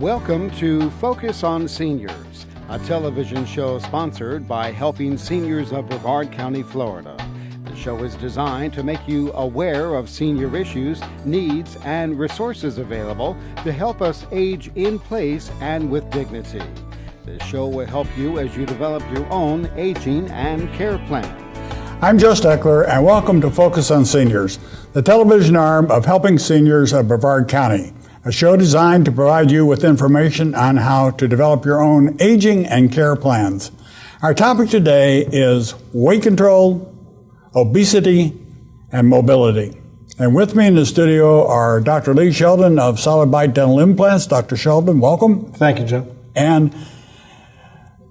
Welcome to Focus on Seniors, a television show sponsored by Helping Seniors of Brevard County, Florida. The show is designed to make you aware of senior issues, needs, and resources available to help us age in place and with dignity. This show will help you as you develop your own aging and care plan. I'm Joe Steckler, and welcome to Focus on Seniors, the television arm of Helping Seniors of Brevard County, a show designed to provide you with information on how to develop your own aging and care plans. Our topic today is weight control, obesity, and mobility. And with me in the studio are Dr. Lee Sheldon of Solid Bite Dental Implants. Dr. Sheldon, welcome. Thank you, Joe. And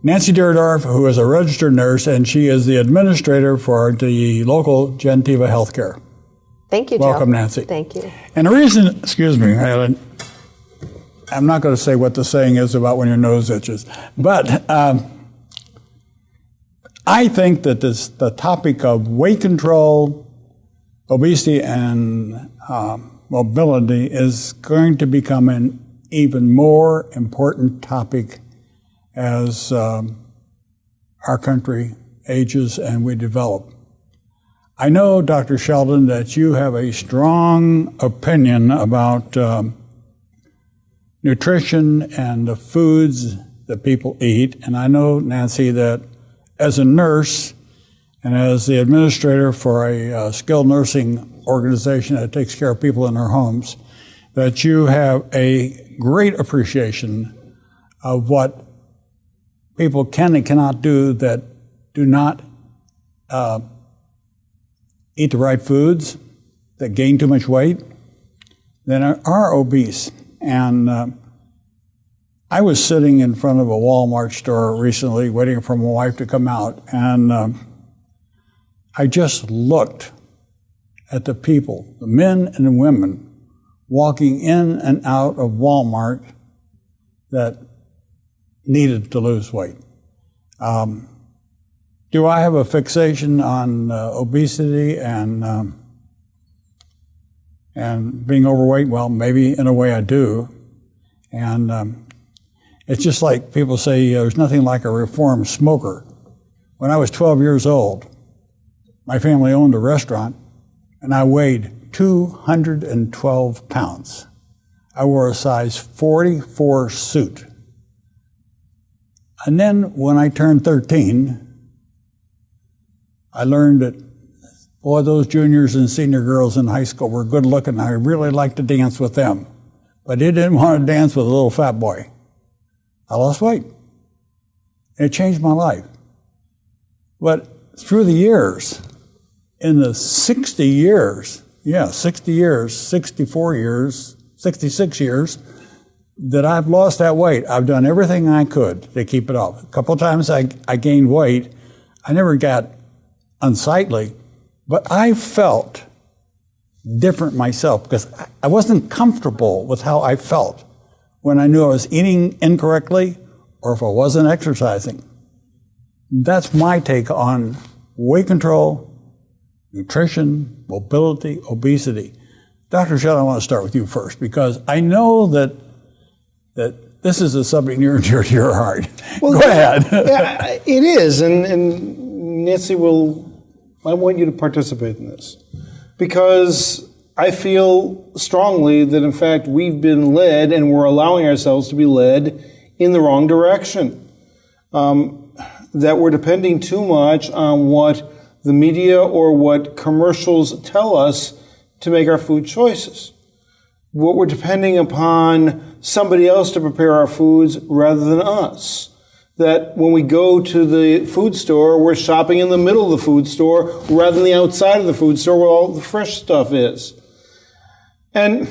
Nancy Deardorff, who is a registered nurse, and she is the administrator for the local Gentiva Healthcare. Thank you, Joe. Welcome, Nancy. Thank you. And the reason, excuse me, Helen, I'm not going to say what the saying is about when your nose itches, but I think that the topic of weight control, obesity, and mobility is going to become an even more important topic as our country ages and we develop. I know, Dr. Sheldon, that you have a strong opinion about nutrition and the foods that people eat. And I know, Nancy, that as a nurse and as the administrator for a skilled nursing organization that takes care of people in their homes, that you have a great appreciation of what people can and cannot do that do not eat the right foods, that gain too much weight, that are obese. And I was sitting in front of a Walmart store recently waiting for my wife to come out, and I just looked at the people, the men and the women, walking in and out of Walmart that needed to lose weight. Do I have a fixation on obesity and being overweight? Well, maybe in a way I do. And it's just like people say there's nothing like a reformed smoker. When I was 12 years old, my family owned a restaurant, and I weighed 212 pounds. I wore a size 44 suit. And then when I turned 13, I learned that, boy, those juniors and senior girls in high school were good looking. I really liked to dance with them. But I didn't want to dance with a little fat boy. I lost weight. It changed my life. But through the years, in the 60 years, 64 years, 66 years, that I've lost that weight, I've done everything I could to keep it off. A couple of times I gained weight. I never got unsightly, but I felt different myself because I wasn't comfortable with how I felt when I knew I was eating incorrectly or if I wasn't exercising. That's my take on weight control, nutrition, mobility, obesity. Dr. Sheldon, I want to start with you first because I know that this is a subject near and dear to your heart. Well, Go ahead. Yeah, it is, and Nancy I want you to participate in this because I feel strongly that in fact we've been led and we're allowing ourselves to be led in the wrong direction. That we're depending too much on what the media or what commercials tell us to make our food choices. What we're depending upon somebody else to prepare our foods rather than us. That when we go to the food store, we're shopping in the middle of the food store rather than the outside of the food store where all the fresh stuff is. And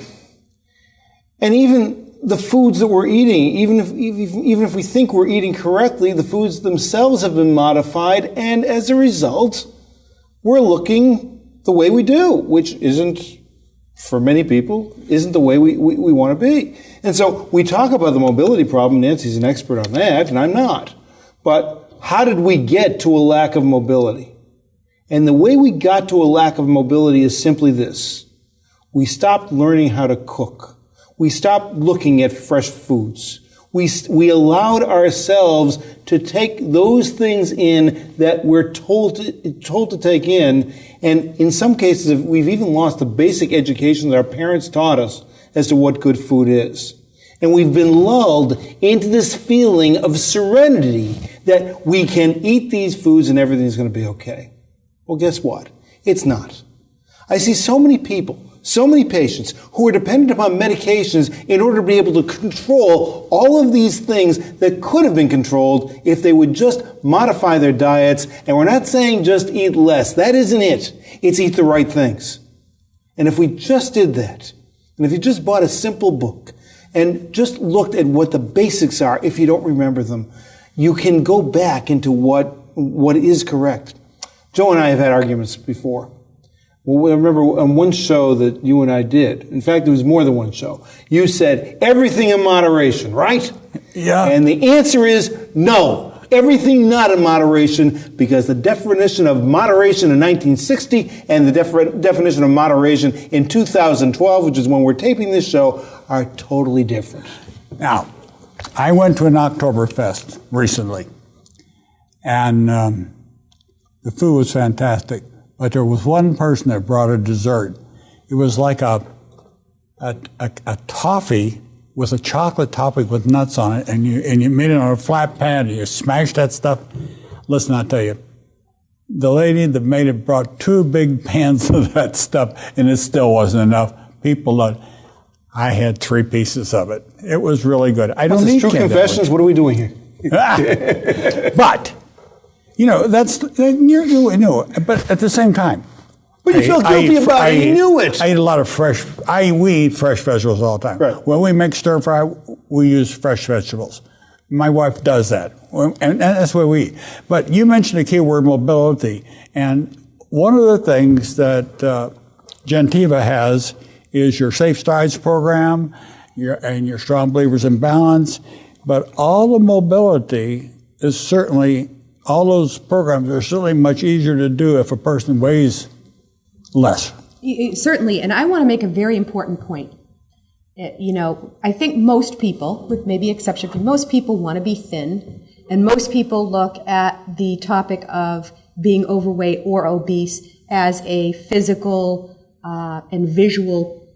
even the foods that we're eating, even if we think we're eating correctly, the foods themselves have been modified, and as a result, we're looking the way we do, which isn't, for many people, isn't the way we want to be. And so we talk about the mobility problem. Nancy's an expert on that, and I'm not. But how did we get to a lack of mobility? And the way we got to a lack of mobility is simply this. We stopped learning how to cook. We stopped looking at fresh foods. We allowed ourselves to take those things in that we're told to take in, and in some cases we've even lost the basic education that our parents taught us as to what good food is. And we've been lulled into this feeling of serenity that we can eat these foods and everything's going to be okay. Well, guess what? It's not. I see so many people, so many patients who are dependent upon medications in order to be able to control all of these things that could have been controlled if they would just modify their diets. And we're not saying just eat less. That isn't it. It's eat the right things. And if we just did that, and if you just bought a simple book and just looked at what the basics are, if you don't remember them, you can go back into what is correct. Joe and I have had arguments before. Well, I remember on one show that you and I did, in fact, it was more than one show, you said everything in moderation, right? Yeah. And the answer is no. Everything not in moderation, because the definition of moderation in 1960 and the definition of moderation in 2012, which is when we're taping this show, are totally different. Now, I went to an Oktoberfest recently, and the food was fantastic. But there was one person that brought a dessert. It was like a toffee with a chocolate topping with nuts on it, and you made it on a flat pan, and you smashed that stuff. Listen, I'll tell you, the lady that made it brought 2 big pans of that stuff, and it still wasn't enough. People loved it. I had 3 pieces of it. It was really good. I don't need True confessions. What are we doing here? But. You know, you know, but at the same time. But you feel guilty about it. You knew it. I eat a lot of we eat fresh vegetables all the time. Right. When we make stir fry, we use fresh vegetables. My wife does that, and that's what we eat. But you mentioned the key word, mobility. And one of the things that Gentiva has is your Safe Strides program and your Strong Believers in Balance. But all the mobility is certainly, all those programs are certainly much easier to do if a person weighs less. Certainly, and I want to make a very important point. You know, I think most people, with maybe exception, most people want to be thin, and most people look at the topic of being overweight or obese as a physical and visual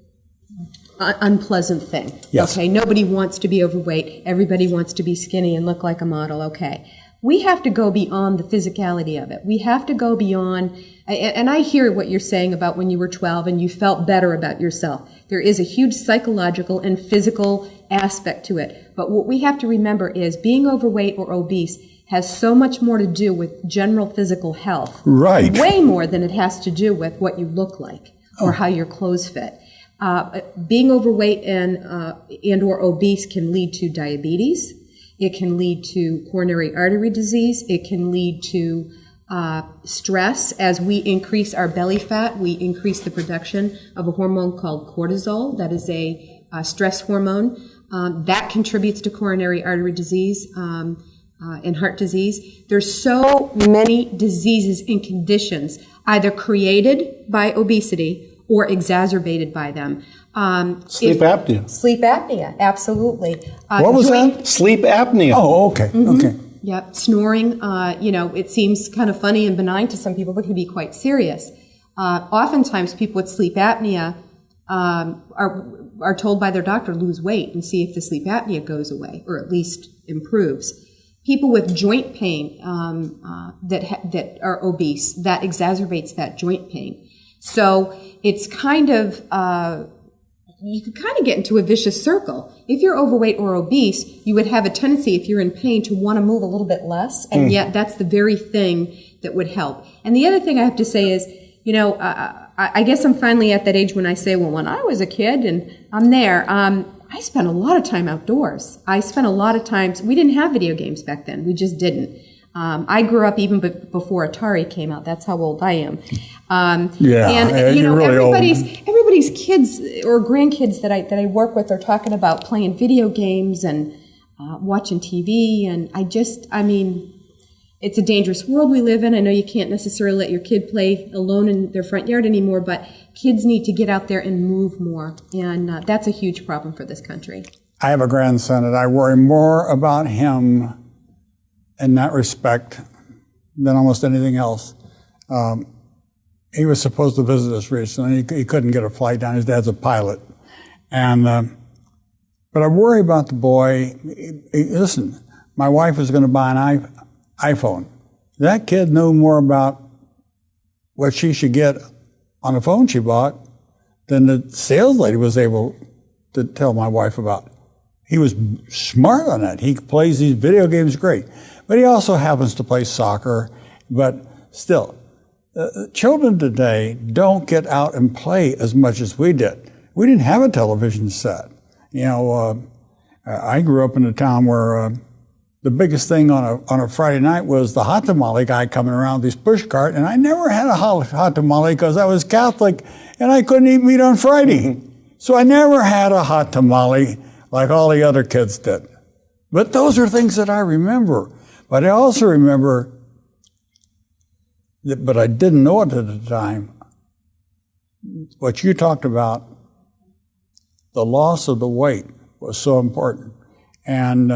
unpleasant thing. Yes. Okay, nobody wants to be overweight. Everybody wants to be skinny and look like a model. Okay. We have to go beyond the physicality of it. We have to go beyond, and I hear what you're saying about when you were 12 and you felt better about yourself. There is a huge psychological and physical aspect to it. But what we have to remember is being overweight or obese has so much more to do with general physical health. Right. Way more than it has to do with what you look like or how your clothes fit. Being overweight and or obese can lead to diabetes. It can lead to coronary artery disease. It can lead to stress. As we increase our belly fat, we increase the production of a hormone called cortisol. That is a stress hormone. That contributes to coronary artery disease and heart disease. There's so many diseases and conditions either created by obesity or exacerbated by them. Sleep apnea. Sleep apnea, absolutely. What was that? Sleep apnea. Oh, okay. Mm-hmm. Okay. Yep, snoring, it seems kind of funny and benign to some people, but can be quite serious. Oftentimes people with sleep apnea are told by their doctor to lose weight and see if the sleep apnea goes away, or at least improves. People with joint pain that are obese, that exacerbates that joint pain. So it's kind of, you could kind of get into a vicious circle. If you're overweight or obese, you would have a tendency, if you're in pain, to want to move a little bit less, and yet that's the very thing that would help. And the other thing I have to say is, I guess I'm finally at that age when I say, well, when I was a kid, and I'm there, I spent a lot of time outdoors. I spent a lot of times, we didn't have video games back then. We just didn't. I grew up even before Atari came out. That's how old I am. Everybody's kids or grandkids that I work with are talking about playing video games and watching TV. And it's a dangerous world we live in. I know you can't necessarily let your kid play alone in their front yard anymore, but kids need to get out there and move more, and that's a huge problem for this country. I have a grandson, and I worry more about him in that respect than almost anything else. He was supposed to visit us recently. He couldn't get a flight down. His dad's a pilot. But I worry about the boy. Listen, my wife was going to buy an iPhone. That kid knew more about what she should get on the phone she bought than the sales lady was able to tell my wife about. He was smart on that. He plays these video games great. But he also happens to play soccer. But still, children today don't get out and play as much as we did. We didn't have a television set. You know, I grew up in a town where the biggest thing on a Friday night was the hot tamale guy coming around with his push cart, and I never had a hot tamale because I was Catholic and I couldn't eat meat on Friday. So I never had a hot tamale like all the other kids did. But those are things that I remember. But I also remember that, but I didn't know it at the time, what you talked about, the loss of the weight was so important. And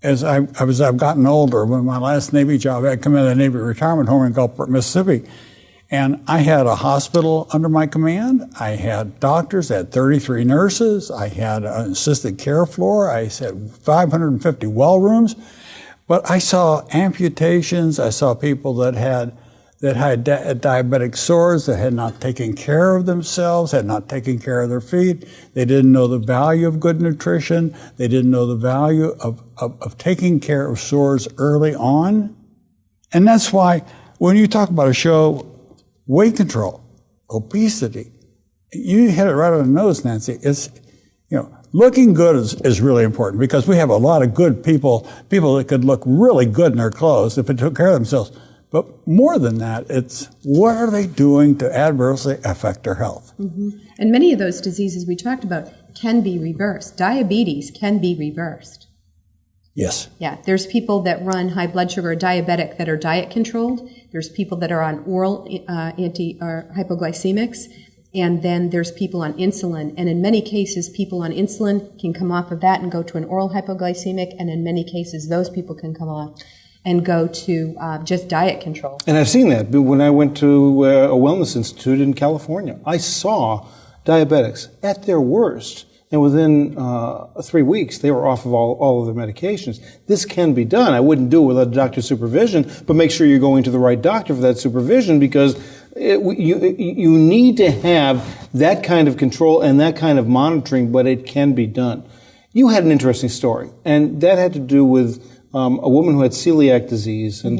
as I've gotten older, when my last Navy job, I come in the Navy retirement home in Gulfport, Mississippi, and I had a hospital under my command. I had doctors, I had 33 nurses, I had an assisted care floor, I had 550 well rooms, but I saw amputations, I saw people that had diabetic sores, that had not taken care of themselves, had not taken care of their feet. They didn't know the value of good nutrition. They didn't know the value of taking care of sores early on. And that's why when you talk about a show, weight control, obesity, you hit it right on the nose, Nancy. It's, you know, looking good is really important because we have a lot of good people that could look really good in their clothes if they took care of themselves. But more than that, it's what are they doing to adversely affect their health? Mm-hmm. And many of those diseases we talked about can be reversed. Diabetes can be reversed. Yes. Yeah, there's people that run high blood sugar or diabetic that are diet controlled. There's people that are on oral hypoglycemics. And then there's people on insulin. And in many cases, people on insulin can come off of that and go to an oral hypoglycemic. And in many cases, those people can come off and go to just diet control. And I've seen that. When I went to a wellness institute in California, I saw diabetics at their worst. And within 3 weeks, they were off of all of their medications. This can be done. I wouldn't do it without doctor's supervision, but make sure you're going to the right doctor for that supervision because you need to have that kind of control and that kind of monitoring, but it can be done. You had an interesting story, and that had to do with a woman who had celiac disease, and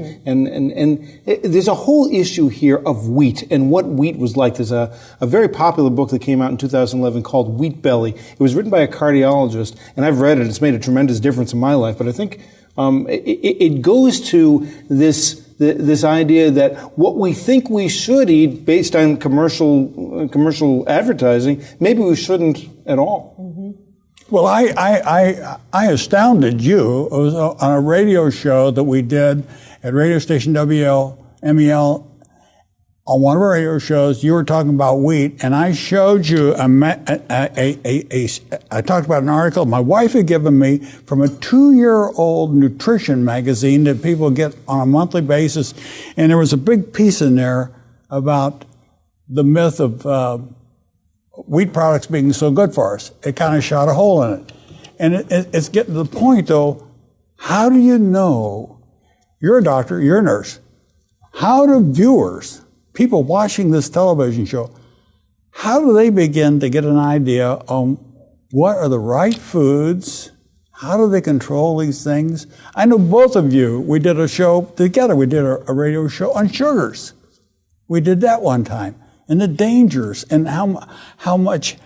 there's a whole issue here of wheat and what wheat was like. There's a very popular book that came out in 2011 called Wheat Belly. It was written by a cardiologist, and I've read it. It's made a tremendous difference in my life. But I think it goes to this idea that what we think we should eat based on commercial advertising, maybe we shouldn't at all. Mm-hmm. Well, I astounded you. It was on a radio show that we did at radio station WLMEL. On one of our radio shows, you were talking about wheat, and I showed you I talked about an article my wife had given me from a 2-year-old nutrition magazine that people get on a monthly basis, and there was a big piece in there about the myth of wheat products being so good for us. It kind of shot a hole in it. And it's getting to the point, though, how do you know, you're a doctor, you're a nurse, how do viewers, people watching this television show, how do they begin to get an idea on what are the right foods, how do they control these things? I know both of you, we did a show together, we did a radio show on sugars. We did that one time. And the dangers and how much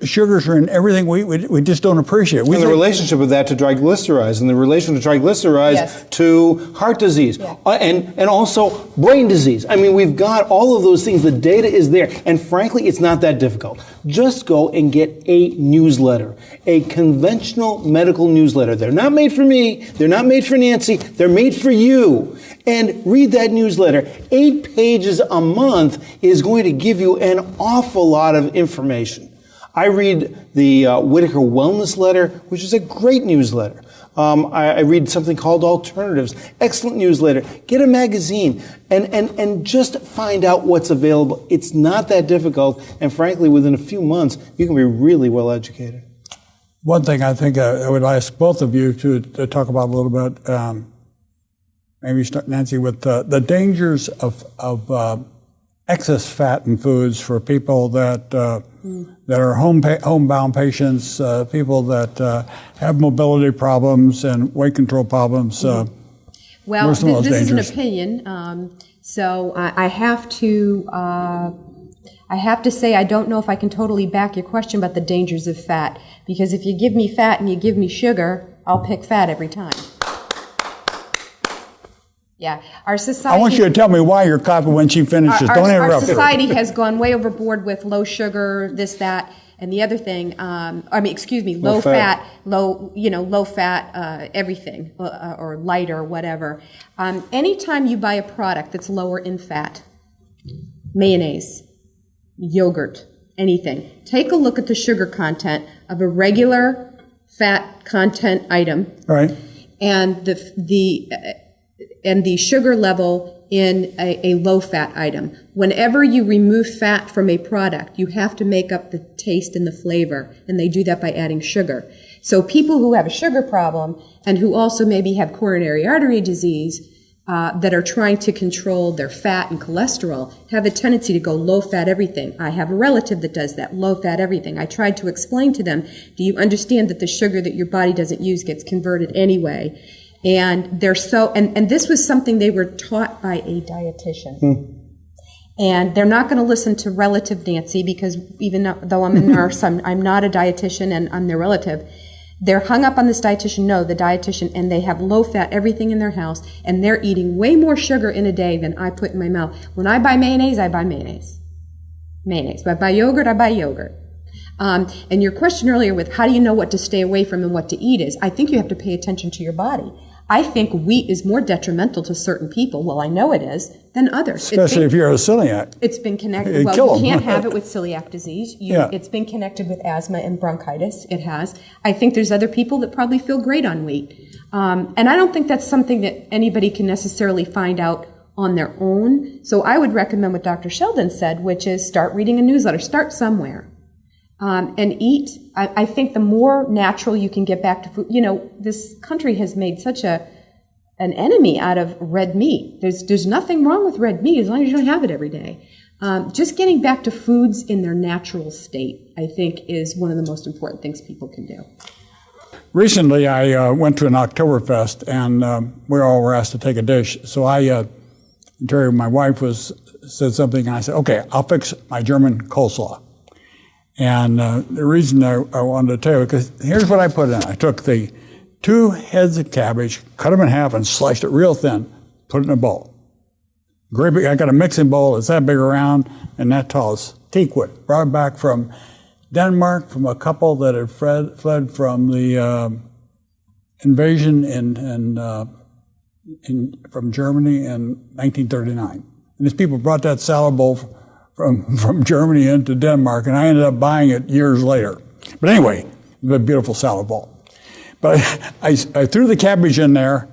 Sugars are in everything we just don't appreciate. And the relationship of that to triglycerides, and the relation to triglycerides to heart disease, and also brain disease. I mean, we've got all of those things. The data is there. And frankly, it's not that difficult. Just go and get a newsletter, a conventional medical newsletter. They're not made for me. They're not made for Nancy. They're made for you. And read that newsletter. 8 pages a month is going to give you an awful lot of information. I read the Whitaker Wellness Letter, which is a great newsletter. I read something called Alternatives, excellent newsletter. Get a magazine and just find out what's available. It's not that difficult, and frankly, within a few months, you can be really well educated. One thing I think I would ask both of you to talk about a little bit, maybe start, Nancy, with the dangers of excess fat in foods for people that are homebound patients, people that have mobility problems and weight control problems. Well, this is an opinion, so I have to say I don't know if I can totally back your question about the dangers of fat, because if you give me fat and you give me sugar, I'll pick fat every time. Yeah, our society. I want you to tell me why you're coughing when she finishes. Don't interrupt. Our society has gone way overboard with low sugar, this, that, and the other thing. Low fat, everything, or light or whatever. Anytime you buy a product that's lower in fat, mayonnaise, yogurt, anything, take a look at the sugar content of a regular fat content item, right, and the sugar level in a low-fat item. Whenever you remove fat from a product, you have to make up the taste and the flavor, and they do that by adding sugar. So people who have a sugar problem and who also maybe have coronary artery disease that are trying to control their fat and cholesterol have a tendency to go low-fat everything. I have a relative that does that, low-fat everything. I tried to explain to them, do you understand that the sugar that your body doesn't use gets converted anyway? And they're and this was something they were taught by a dietitian. And they're not going to listen to relative Nancy, because even though I'm a nurse, I'm not a dietitian and I'm their relative. They're hung up on this dietitian, the dietitian, and they have low-fat everything in their house, and they're eating way more sugar in a day than I put in my mouth. When I buy mayonnaise, I buy mayonnaise. Mayonnaise. When I buy yogurt, I buy yogurt. And your question earlier with how do you know what to stay away from and what to eat is, I think you have to pay attention to your body. I think wheat is more detrimental to certain people, well, I know it is, than others. Especially if you're a celiac. It's been connected, well, you can't have it with celiac disease. It's been connected with asthma and bronchitis. It has. I think there's other people that probably feel great on wheat. And I don't think that's something that anybody can necessarily find out on their own. So I would recommend what Dr. Sheldon said, which is start reading a newsletter. Start somewhere. And eat. I think the more natural you can get back to food, this country has made such an enemy out of red meat. There's nothing wrong with red meat as long as you don't have it every day. Just getting back to foods in their natural state, I think, is one of the most important things people can do. Recently, I went to an Oktoberfest, and we all were asked to take a dish. So Terry, my wife, said something, and I said, okay, I'll fix my German coleslaw. And the reason I wanted to tell you, because here's what I put in. I took the 2 heads of cabbage, cut them in half, and sliced it real thin, put it in a bowl. Great big, I got a mixing bowl that's that big around and that tall. It's teak wood. Brought it back from Denmark, from a couple that had fled from the invasion from Germany in 1939. And these people brought that salad bowl from Germany into Denmark, and I ended up buying it years later. But anyway, it was a beautiful salad bowl. But I threw the cabbage in there,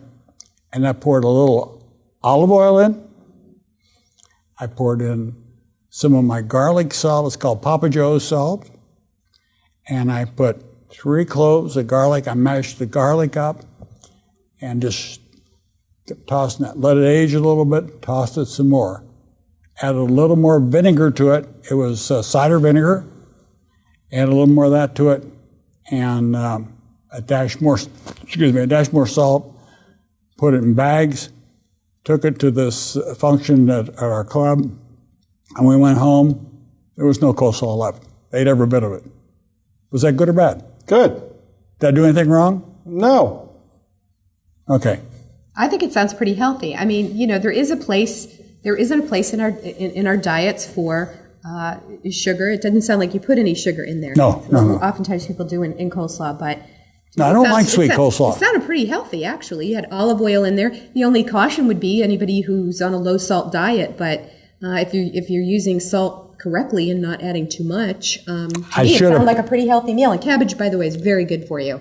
and I poured a little olive oil in. I poured in some of my garlic salt. It's called Papa Joe's salt. And I put 3 cloves of garlic. I mashed the garlic up and just kept tossing it. Let it age a little bit, tossed it some more. Added a little more vinegar to it. It was cider vinegar. Add a little more of that to it, and a dash more salt. Put it in bags. Took it to this function at our club, and we went home. There was no coleslaw left. Ate every bit of it. Was that good or bad? Good. Did I do anything wrong? No. Okay. I think it sounds pretty healthy. I mean, there isn't a place in our diets for sugar. It doesn't sound like you put any sugar in there. No. Oftentimes people do in coleslaw, but no, I don't like sweet coleslaw. It sounded pretty healthy, actually. You had olive oil in there. The only caution would be anybody who's on a low salt diet, but if you're using salt correctly and not adding too much, it sounded like a pretty healthy meal. And cabbage, by the way, is very good for you.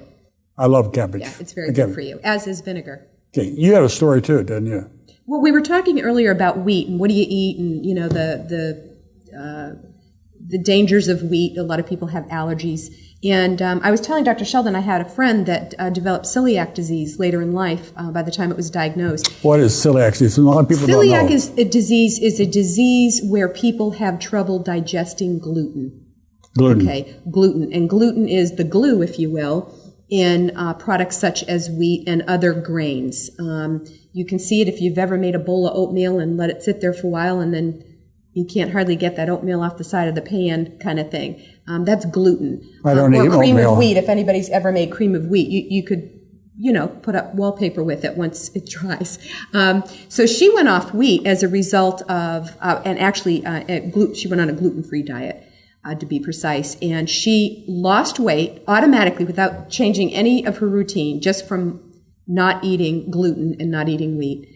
I love cabbage. Yeah, it's very good for you, as is vinegar. Okay, you had a story too, didn't you? Well, we were talking earlier about wheat and what do you eat, and the dangers of wheat. A lot of people have allergies, and I was telling Dr. Sheldon I had a friend that developed celiac disease later in life. By the time it was diagnosed, what is celiac disease? A lot of people don't know. Celiac is a disease where people have trouble digesting gluten. Gluten. Okay, gluten, and gluten is the glue, if you will, in products such as wheat and other grains. You can see it if you've ever made a bowl of oatmeal and let it sit there for a while and then you can't hardly get that oatmeal off the side of the pan kind of thing. That's gluten. I don't eat or cream oatmeal. of wheat. If anybody's ever made cream of wheat, you could, put up wallpaper with it once it dries. So she went off wheat as a result of, and actually she went on a gluten-free diet. To be precise, and she lost weight automatically without changing any of her routine, just from not eating gluten and not eating wheat.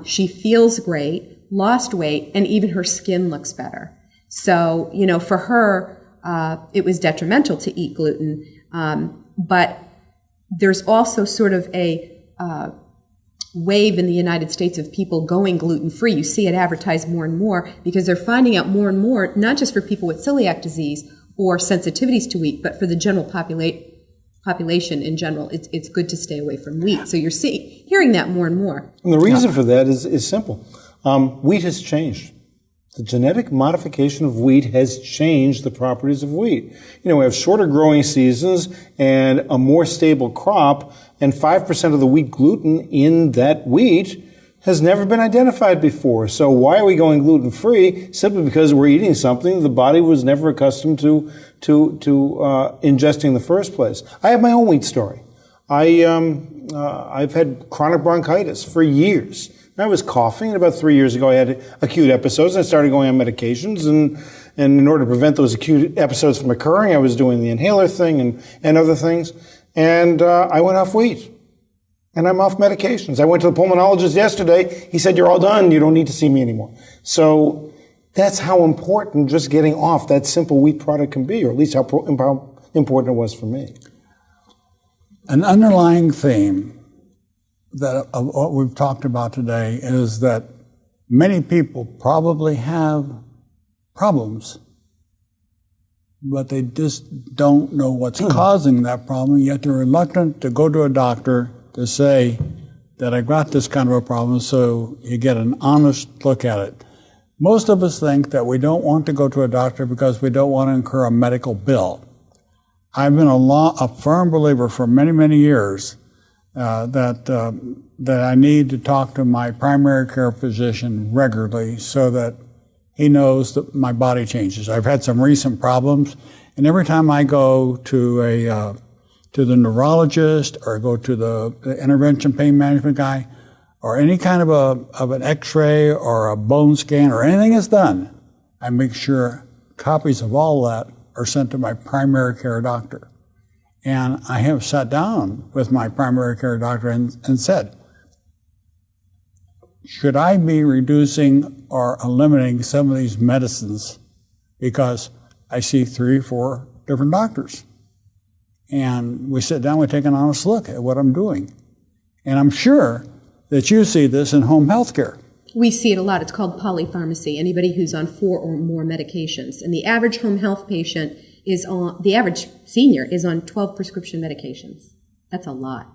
She feels great, lost weight, and even her skin looks better. So, for her, it was detrimental to eat gluten, but there's also sort of a wave in the United States of people going gluten-free. You see it advertised more and more because they're finding out more and more, not just for people with celiac disease or sensitivities to wheat, but for the general population in general. It's good to stay away from wheat. So you're hearing that more and more. And the reason for that is simple. Wheat has changed. The genetic modification of wheat has changed the properties of wheat. We have shorter growing seasons and a more stable crop, and 5% of the wheat gluten in that wheat has never been identified before. So why are we going gluten-free? Simply because we're eating something the body was never accustomed to ingesting in the first place. I have my own wheat story. I've had chronic bronchitis for years. I was coughing, and about 3 years ago I had acute episodes, and I started going on medications, and in order to prevent those acute episodes from occurring, I was doing the inhaler thing and other things, and I went off wheat, and I'm off medications. I went to the pulmonologist yesterday. He said, "You're all done. You don't need to see me anymore." So that's how important just getting off that simple wheat product can be, or at least how important it was for me. An underlying theme that of what we've talked about today is that many people probably have problems, but they just don't know what's causing that problem, yet they're reluctant to go to a doctor to say that I've got this kind of a problem, so you get an honest look at it. Most of us think that we don't want to go to a doctor because we don't want to incur a medical bill. I've been a firm believer for many, many years that I need to talk to my primary care physician regularly so that he knows that my body changes. I've had some recent problems, and every time I go to the neurologist or go to the intervention pain management guy or any kind of an x-ray or a bone scan or anything is done, I make sure copies of all that are sent to my primary care doctor. And I have sat down with my primary care doctor and said, should I be reducing or eliminating some of these medicines because I see 3 or 4 different doctors? And we sit down, we take an honest look at what I'm doing. And I'm sure that you see this in home health care. We see it a lot. It's called polypharmacy, anybody who's on 4 or more medications. And the average home health patient the average senior is on 12 prescription medications. That's a lot.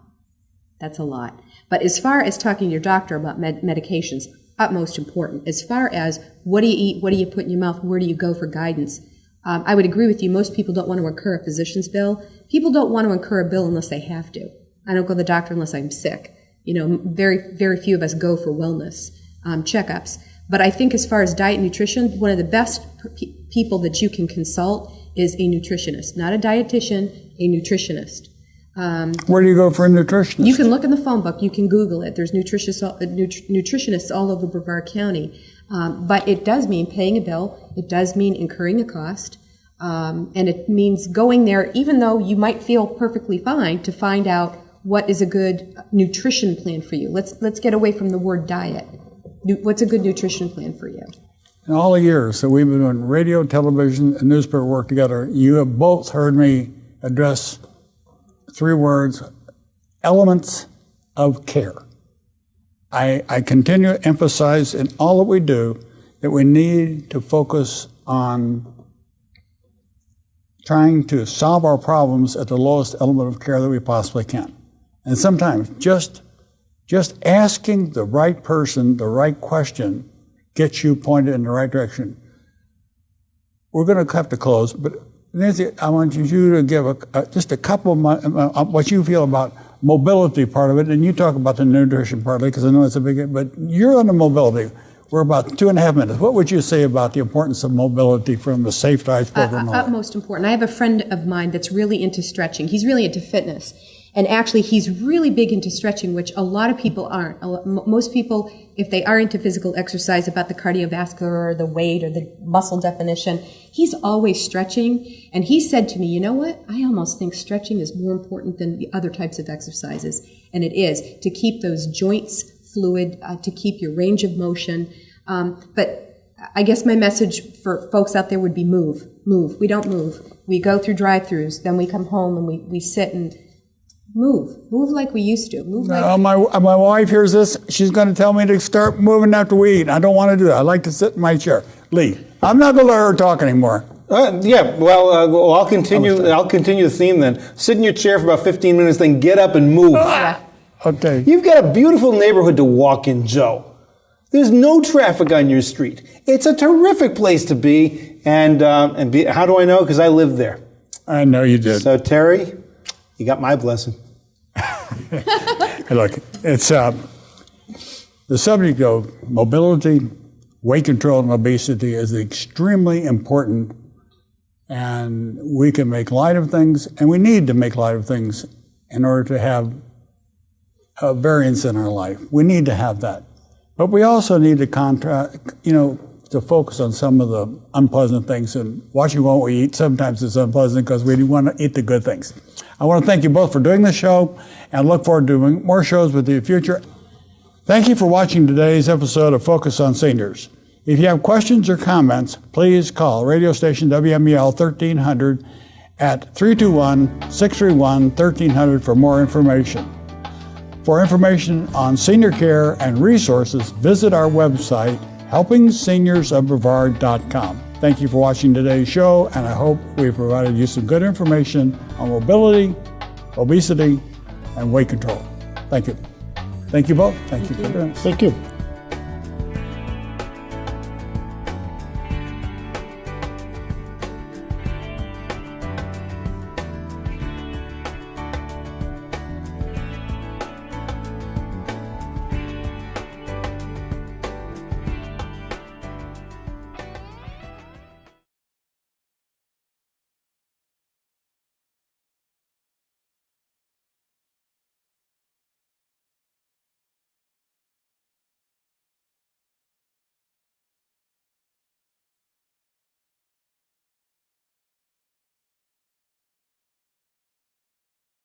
That's a lot. But as far as talking to your doctor about medications, utmost important. As far as what do you eat, what do you put in your mouth, where do you go for guidance, I would agree with you. Most people don't want to incur a physician's bill. People don't want to incur a bill unless they have to. I don't go to the doctor unless I'm sick. Very, very few of us go for wellness checkups. But I think as far as diet and nutrition, one of the best people that you can consult is a nutritionist, not a dietitian, a nutritionist. Where do you go for a nutritionist? You can look in the phone book. You can Google it. There's nutritionists all over Brevard County. But it does mean paying a bill. It does mean incurring a cost. And it means going there, even though you might feel perfectly fine, to find out what is a good nutrition plan for you. Let's get away from the word diet. What's a good nutrition plan for you? In all the years that we've been doing radio, television, and newspaper work together, you have both heard me address 3 words: elements of care. I continue to emphasize in all that we do that we need to focus on trying to solve our problems at the lowest element of care that we possibly can. And sometimes just asking the right person the right question gets you pointed in the right direction. We're going to have to close, but Nancy, I want you to give just a couple of what you feel about mobility part of it, and you talk about the nutrition partly, because I know it's a big, but you're on the mobility. We're about 2.5 minutes. What would you say about the importance of mobility from the Safe Drives program? Utmost important. I have a friend of mine that's really into stretching. He's really into fitness. And actually, he's really big into stretching, which a lot of people aren't. Most people, if they are into physical exercise, about the cardiovascular or the weight or the muscle definition, he's always stretching. And he said to me, you know what? I almost think stretching is more important than the other types of exercises. And it is, to keep those joints fluid, to keep your range of motion. But I guess my message for folks out there would be move. We don't move. We go through drive-thrus, then we come home and we sit and move like we used to. My wife hears this. She's going to tell me to start moving after we eat. I don't want to do that. I like to sit in my chair. Lee, I'm not going to let her talk anymore. I'll continue the theme then. Sit in your chair for about 15 minutes, then get up and move. Okay. You've got a beautiful neighborhood to walk in, Joe. There's no traffic on your street. It's a terrific place to be. And how do I know? Because I lived there. I know you did. So, Terry, you got my blessing. Hey, look, it's the subject of mobility, weight control, and obesity is extremely important. And we can make light of things, and we need to make light of things in order to have a variance in our life. We need to have that. But we also need to to focus on some of the unpleasant things. And watching what we eat, sometimes it's unpleasant because we want to eat the good things. I want to thank you both for doing this show and look forward to doing more shows with you in the future. Thank you for watching today's episode of Focus on Seniors. If you have questions or comments, please call radio station WMEL 1300 at 321-631-1300 for more information. For information on senior care and resources, visit our website, helpingseniorsofbrevard.com. Thank you for watching today's show, and I hope we've provided you some good information on mobility, obesity, and weight control. Thank you. Thank you both. Thank you for doing this. Thank you.